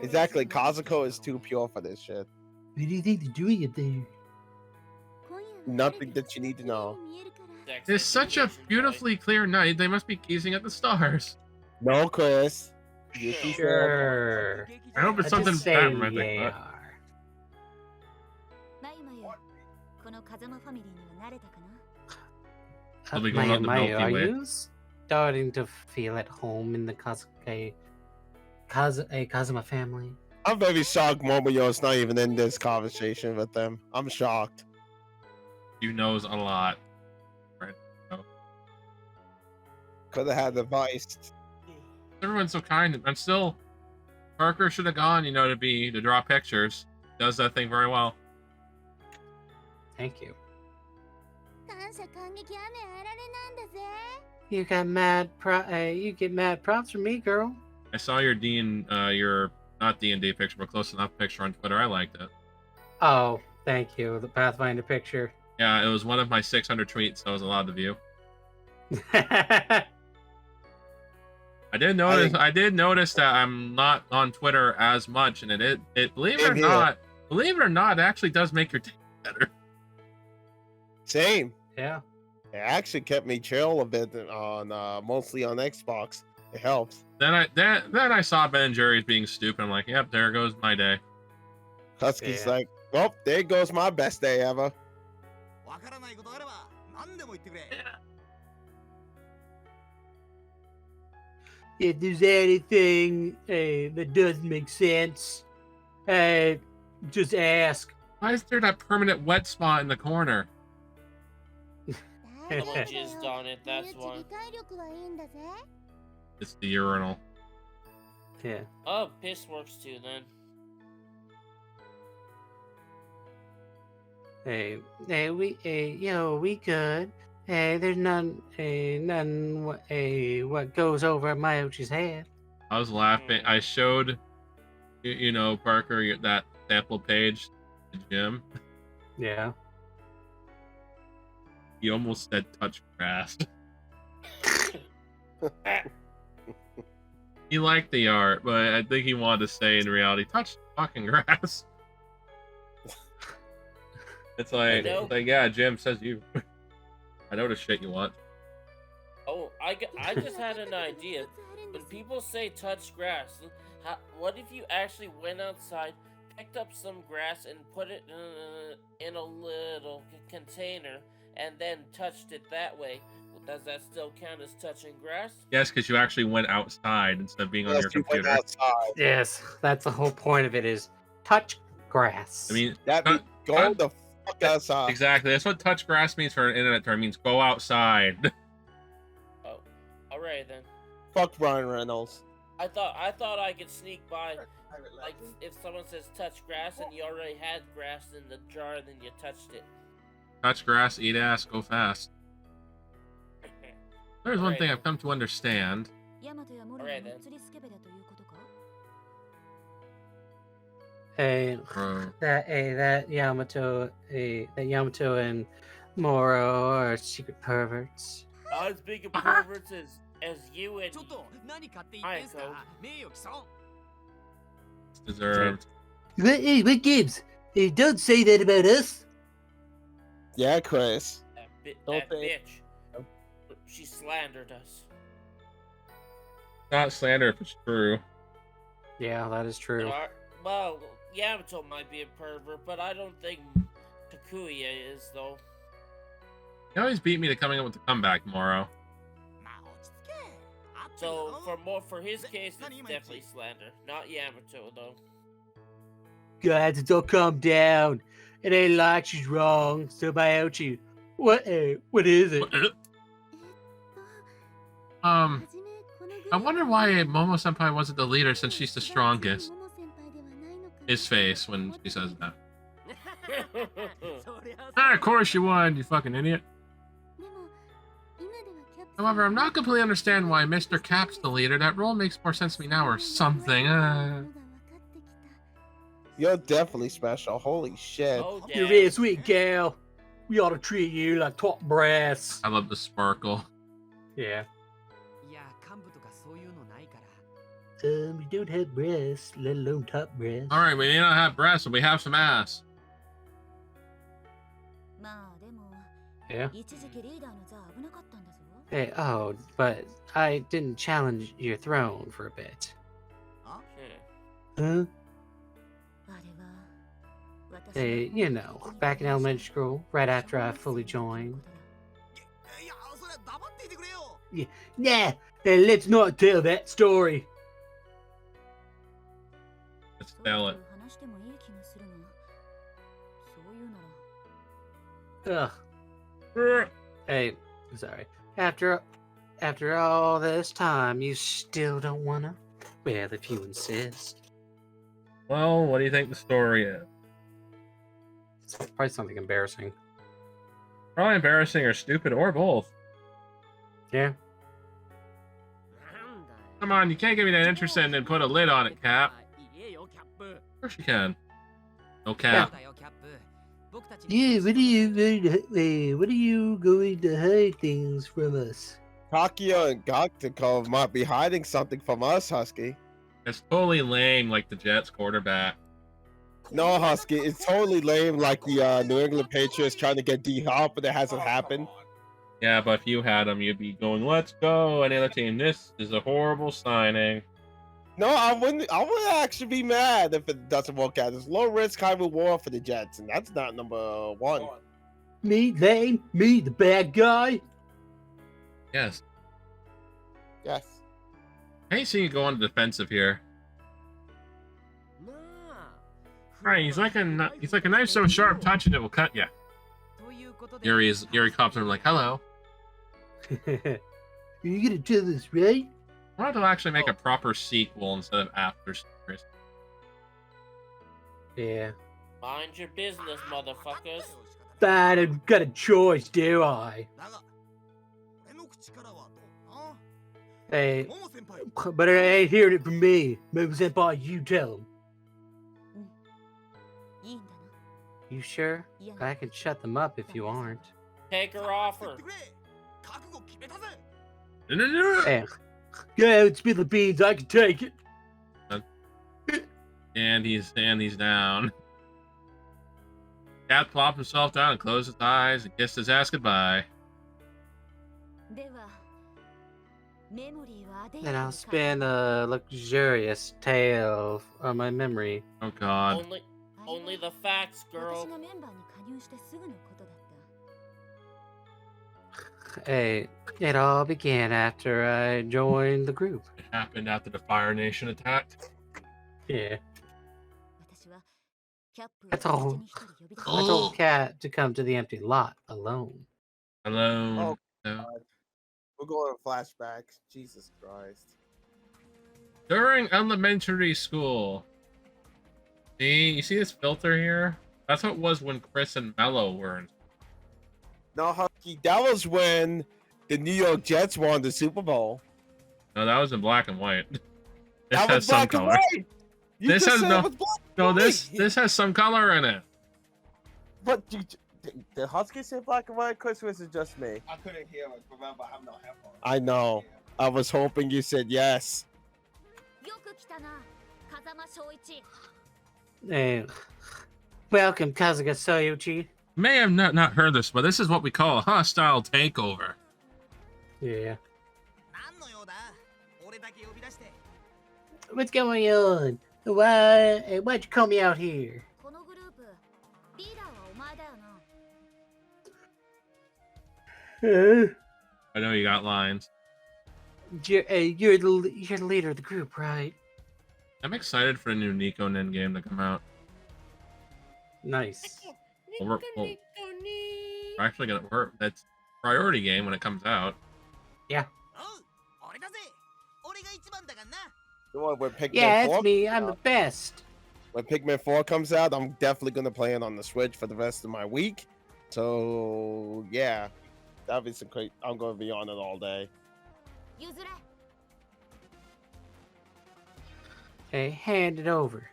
Exactly, Kazuko is too pure for this shit. What do you think they're doing up there? Nothing that you need to know. It's such a beautifully clear night. They must be gazing at the stars. No, Chris. Sure. I hope it's I something just say that romantic. they But are. I'll be going on the Milky Are Way. you starting to feel at home in the Kazuma family? I'm very shocked Momoyo's not even in this conversation with them. I'm shocked. You knows a lot. Right. Could have had advice. Everyone's so kind. I'm still. Parker should have gone, to draw pictures. Does that thing very well. Thank you. You got mad you get mad props from me, girl. I saw your your not D&D picture, but close enough picture on Twitter. I liked it. Oh, thank you. The Pathfinder picture. Yeah, it was one of my 600 tweets, so I was allowed to view. I did notice that I'm not on Twitter as much, and it believe it or not, it actually does make your day better. Same. Yeah. It actually kept me chill a bit on mostly on Xbox. It helps. Then I saw Ben and Jerry's being stupid. I'm like, yep, there goes my day. Husky's like, well, there goes my best day ever. If there's anything that doesn't make sense, just ask. Why is there that permanent wet spot in the corner? Someone jizzed on it, that's why. It's the urinal. Yeah. Oh, piss works too then. We could. There's none what goes over Mayochi's head. I was laughing. I showed, Parker that sample page to Jim. Yeah. He almost said touch grass. He liked the art, but I think he wanted to say in reality, touch fucking grass. It's like, yeah, Jim says you. I know the shit you want. Oh, I just had an idea. When people say touch grass, what if you actually went outside, picked up some grass, and put it in a little container, and then touched it that way? Does that still count as touching grass? Yes, because you actually went outside instead of being on your computer. Yes, that's the whole point of it is touch grass. I mean, that means go the fuck outside. Exactly. That's what touch grass means for an internet term. It means go outside. Oh, alright then. Fuck Ryan Reynolds. I thought I could sneak by, like if someone says touch grass and you already had grass in the jar, then you touched it. Touch grass, eat ass, go fast. There's one thing I've come to understand. Alright then. That Yamato and Moro are secret perverts. Not as big a perverts as you and Ayako. It's deserved. What gives? Don't say that about us. Yeah, Chris. That bitch. She slandered us. Not slander if it's true. Yeah, that is true. Well, Yamato might be a pervert, but I don't think Takuya is, though. He always beat me to coming up with the comeback, Moro. So, for his case, it's definitely slander. Not Yamato, though. Guys, it's all calm down. It ain't like she's wrong. So, Mayochi, what is it? I wonder why Momo-senpai wasn't the leader since she's the strongest. His face when she says that. Of course you won, you fucking idiot. However, I'm not completely understand why Mr. Cap's the leader. That role makes more sense to me now or something. You're definitely special. Holy shit. Oh, You're really sweet, gal. We ought to treat you like top brass. I love the sparkle. Yeah. We don't have breasts, let alone top breasts. All right, we may not have breasts, but we have some ass. Yeah. Hey, oh, but I didn't challenge your throne for a bit. Huh? Hey, you know, back in elementary school, right after I fully joined. Yeah, nah, hey, let's not tell that story. Let's tell it. Ugh. Hey, sorry. After all this time, you still don't wanna? Well, if you insist. Well, what do you think the story is? It's probably something embarrassing. Probably embarrassing or stupid or both. Yeah. Come on, you can't give me that interest and then put a lid on it, Cap. Of course you can. No Cap. Yeah, what are you going to hide things from us? Takia and Goktikov might be hiding something from us, Husky. It's totally lame, like the Jets quarterback. No, Husky, it's totally lame like the New England Patriots trying to get D-Hop, but it hasn't happened. Yeah, but if you had him, you'd be going, let's go, any other team. This is a horrible signing. No, I wouldn't actually be mad if it doesn't work out. It's low risk, high reward for the Jets, and that's not number one. Me, lame? Me, the bad guy? Yes. Yes. I hate seeing you go on the defensive here. Right, he's like a knife so sharp, touching it will cut you. Yuri cops are like, hello. Are you gonna tell this, right? Why don't they actually make a proper sequel instead of after series? Yeah. Mind your business, motherfuckers. But I've got a choice, do I? Hey, but I ain't hearing it from me. Maybe Senpai, you tell him. You sure? I can shut them up if you aren't. Take her offer. Hey, yeah, it's spill the beans. I can take it. And he's down. Cat plopped himself down and closed his eyes and kissed his ass goodbye. Then I'll spin a luxurious tale from my memory. Oh God. Only the facts, girl. Hey, it all began after I joined the group. It happened after the Fire Nation attacked. Yeah. I told Cat to come to the empty lot alone. Alone. Oh, No. God. We're going flashbacks. Jesus Christ. During elementary school. See, you see this filter here? That's what it was when Chris and Melo were in. No, Husky, that was when the New York Jets won the Super Bowl. No, that was in black and white. This That has was some black and color. white. You This just has said no- it was black No, and this white. has some color in it. But did Husky say black and white? Chris, was it just me? I couldn't hear it. Remember, I have no headphones. I know. I was hoping you said yes. Hey, welcome, Kazuga Soyuchi. May have not heard this, but this is what we call a hostile takeover. Yeah. What's going on? Why'd you call me out here? I know you got lines. You're the leader of the group, right? I'm excited for the new Nico Nin game to come out. Nice. We're actually gonna work. That's priority game when it comes out. Yeah. You know what, when Pikmin Yeah, 4 it's me. comes I'm the out- best. When Pikmin 4 comes out, I'm definitely gonna play it on the Switch for the rest of my week. So yeah, that'll be some great. I'm gonna be on it all day. Hey, hand it over.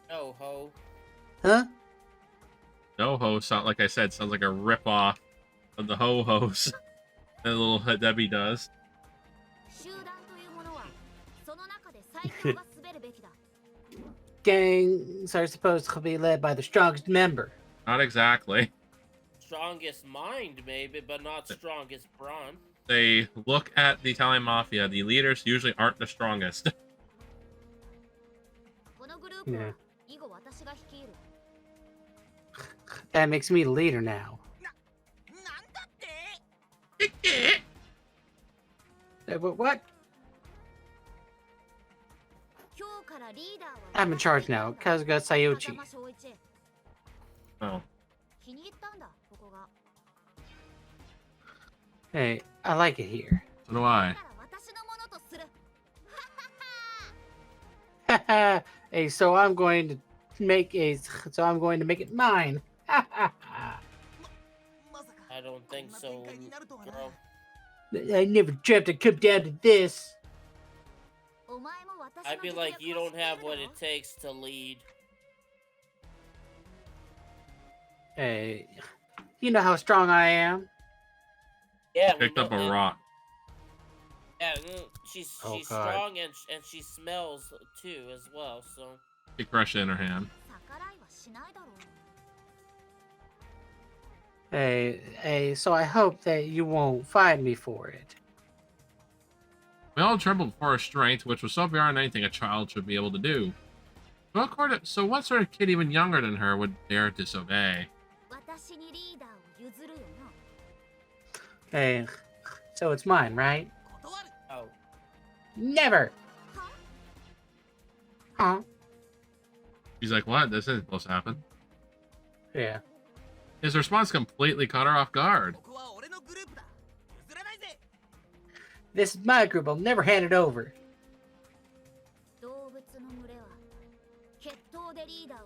No ho. Huh? No ho sound like I said sounds like a rip off of the ho hos that little Debbie does. Gangs are supposed to be led by the strongest member. Not exactly. Strongest mind, maybe, but not strongest brawn. They look at the Italian mafia. The leaders usually aren't the strongest. Yeah. That makes me the leader now. What? I'm in charge now. 𝒮𝓀𝓁ℯ. Oh. Hey, I like it here. So do I. Hey, so I'm going to make it mine. I don't think so, girl. I never dreamt I'd come down to this. I'd be like, you don't have what it takes to lead. Hey, you know how strong I am. Yeah, Picked up a rock. Yeah, she's strong and she smells too as well. So She crushed it in her hand. Hey, so I hope that you won't fight me for it. We all trembled before her strength, which was so beyond anything a child should be able to do. So what sort of kid even younger than her would dare disobey? Hey, so it's mine, right? oh, Never! Huh? She's like, what? This isn't supposed to happen. Yeah. His response completely caught her off guard. This is my group. I'll never hand it over.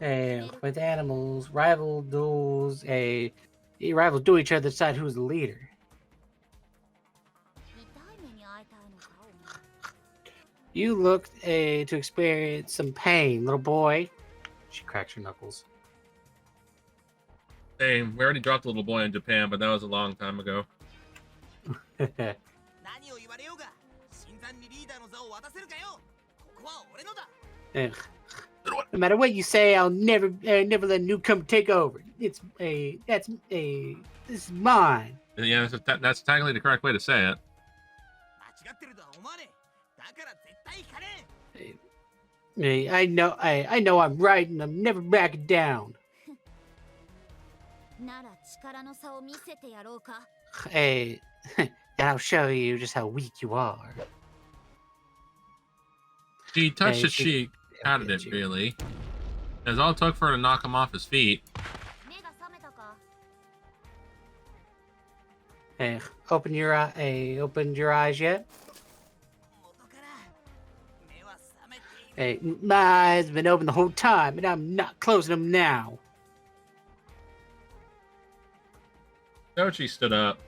Hey, with animals, rivals duel each other to decide who's the leader. You look to experience some pain, little boy. She cracks her knuckles. Hey, we already dropped the little boy in Japan, but that was a long time ago. No matter what you say, I'll never let a newcomer take over. This is mine. Yeah, that's technically the correct way to say it. Hey, I know I'm right, and I'm never backing down. Hey, I'll show you just how weak you are. She touched Hey, his cheek, patted it really. As all it took for her to knock him off his feet. Hey, opened your eyes yet? Hey, my eyes have been open the whole time, and I'm not closing them now. Dochi stood up.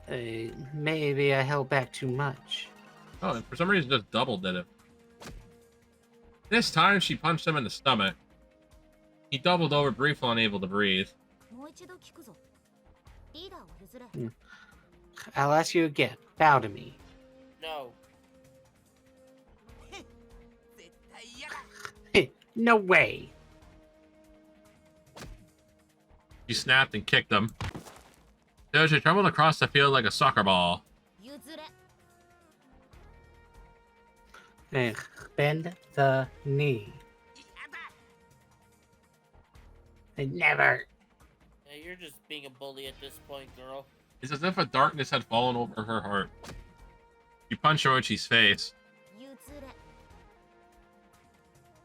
Hey, maybe I held back too much. Oh, and for some reason just double did it. This time she punched him in the stomach. He doubled over, briefly unable to breathe. I'll ask you again. Bow to me. no. No way. She snapped and kicked him. Doji trembled across the field like a soccer ball. Hey, bend the knee. I never. Yeah, you're just being a bully at this point, girl. It's as if a darkness had fallen over her heart. She punched Oichi's face.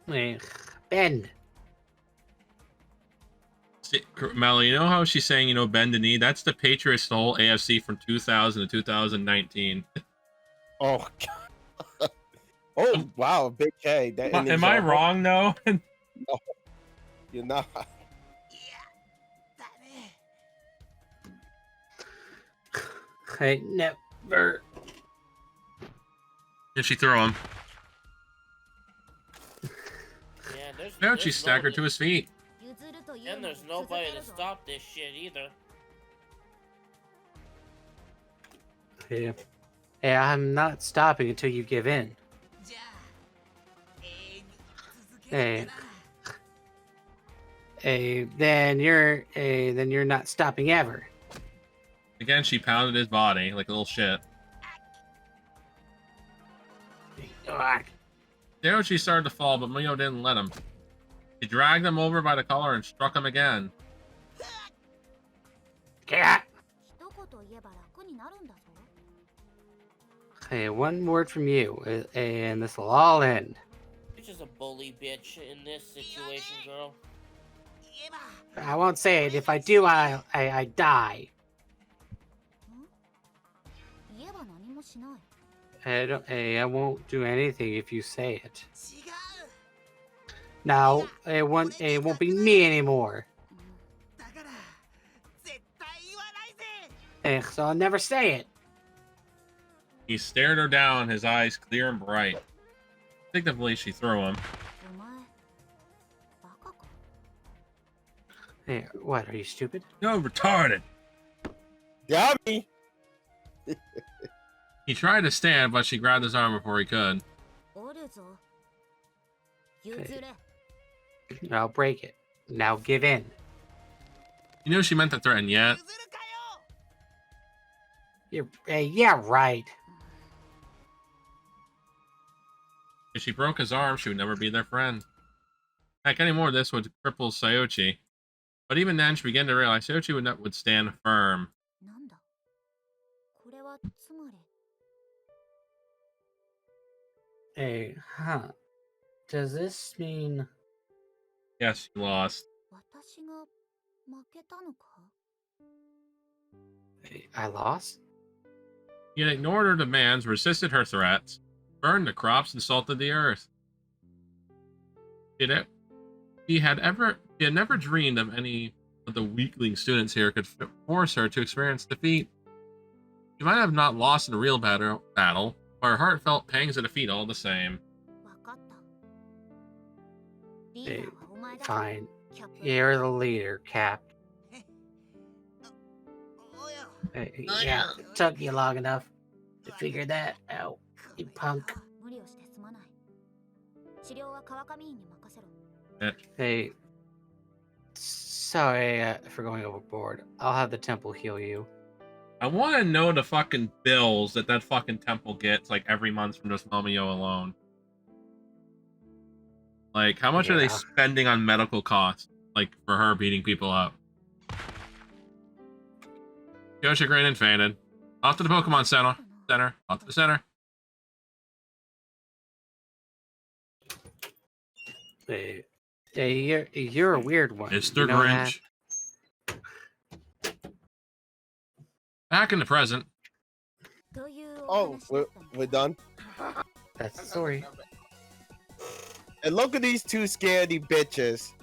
Hey, bend. See, Melo, you know how she's saying, bend the knee? That's the Patriots stole AFC from 2000 to 2019. Oh, God. Oh, wow, big K. Am I wrong, though? No, you're not. I never. And she threw him. Yeah, Now she staggered to his feet. And there's nobody to stop this shit either. Yeah. Hey, I'm not stopping until you give in. Hey, then you're not stopping ever. Again, she pounded his body like a little shit. Tsuyoshi started to fall, but Momoyo didn't let him. He dragged him over by the collar and struck him again. Yeah. Hey, one word from you, and this will all end. You're just a bully bitch in this situation, girl. I won't say it. If I do, I die. I won't do anything if you say it. No, it won't be me anymore. So I'll never say it. He stared her down, his eyes clear and bright. Instinctively, she threw him. Hey, what? Are you stupid? You're retarded. Got me. He tried to stand, but she grabbed his arm before he could. Okay. I'll break it. Now give in. You knew she meant to threaten, yet. Yeah, right. If she broke his arm, she would never be their friend. Heck, any more of this would cripple Tsuyoshi. But even then, she began to realize Tsuyoshi would stand firm. Hey, huh. Does this mean... Yes, you lost. I lost? He had ignored her demands, resisted her threats, burned the crops, and salted the earth. He had never dreamed of any of the weakling students here could force her to experience defeat. She might have not lost in a real battle, but her heart felt pangs of defeat all the same. Hey, fine. You're the leader, Cap. Hey, yeah, it took you long enough to figure that out, you punk. Hey, sorry for going overboard. I'll have the temple heal you. I want to know the fucking bills that fucking temple gets, like, every month from just Momoyo alone. Like, how much are they spending on medical costs, like, for her beating people up? Yoshi Green and fainted. Off to the Pokemon Center. Off to the center. Hey, you're a weird one. Mr. Grinch. Back in the present. Oh, we're done. That's the story. And look at these two scaredy bitches.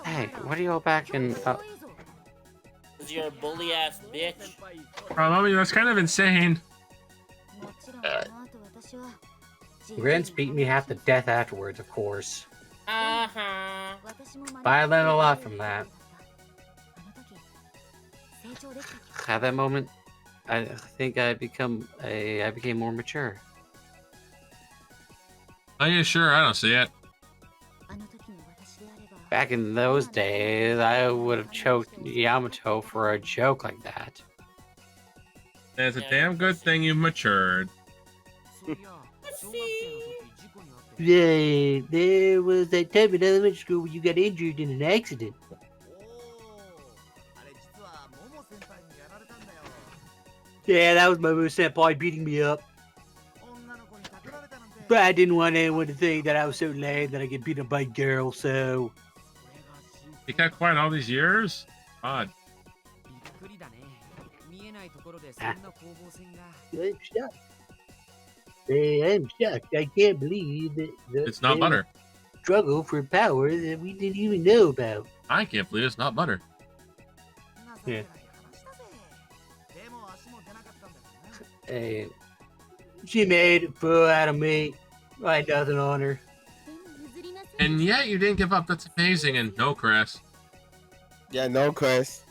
Hey, what are you all back in? Cause you're a bully ass bitch. Mommy, that's kind of insane. Grant's beat me half to death afterwards, of course. Uh-huh. But I learned a lot from that. At that moment, I think I became more mature. Are you sure? I don't see it. Back in those days, I would have choked Yamato for a joke like that. It's a damn good thing you've matured. Yeah, there was that time in elementary school when you got injured in an accident. Yeah, that was Momo Senpai beating me up. But I didn't want anyone to think that I was so lame that I get beat up by girls, so... You kept quiet all these years? Odd. I'm shocked. I'm shocked. I can't believe that It's not butter. Struggle for power that we didn't even know about. I can't believe it's not butter. Yeah. Hey, she made a fool out of me. I had nothing on her. And yet you didn't give up. That's amazing. And no, Chris. Yeah, no, Chris.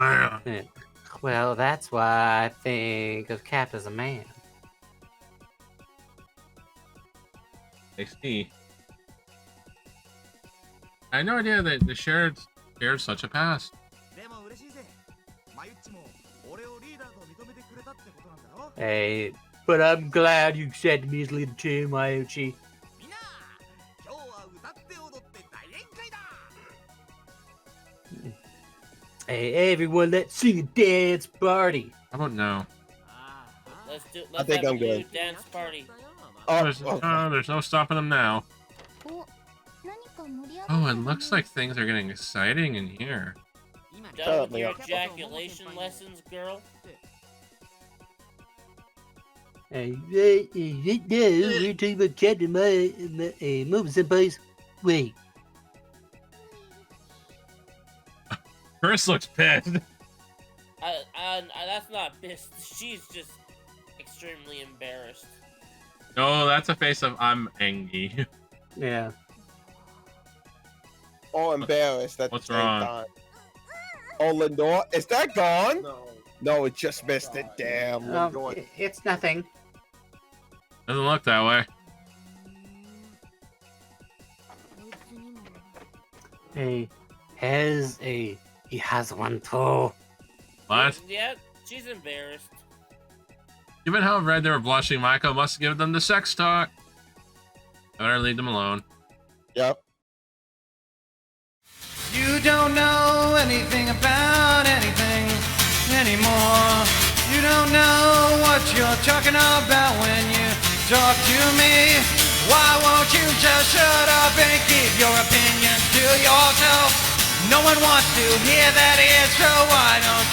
Man. Well, that's why I think of Cap as a man. I see. I had no idea that the shared such a past. Hey, but I'm glad you accepted me as leader too, Mayochi. Hey, everyone, let's sing a dance party. How about no? Let's think have I'm a new good. dance party. There's no stopping them now. Oh, it looks like things are getting exciting in here. Done with your ejaculation lessons, girl? Hey, we're talking about Captain Momo Senpai's. Wait. Chris looks pissed. That's not pissed. She's just extremely embarrassed. No, that's a face of I'm angry. Yeah. All embarrassed at What's the same wrong? time. Oh, Lindor, is that gone? No. No, it just missed it. Damn, Lindor. It's nothing. Doesn't look that way. Hey, he has one too. What? Yeah, she's embarrassed. Given how red they were blushing, Michael must have given them the sex talk. Better leave them alone. Yep. You don't know anything about anything anymore. You don't know what you're talking about when you talk to me. Why won't you just shut up and keep your opinions to yourself? No one wants to hear that, so why don't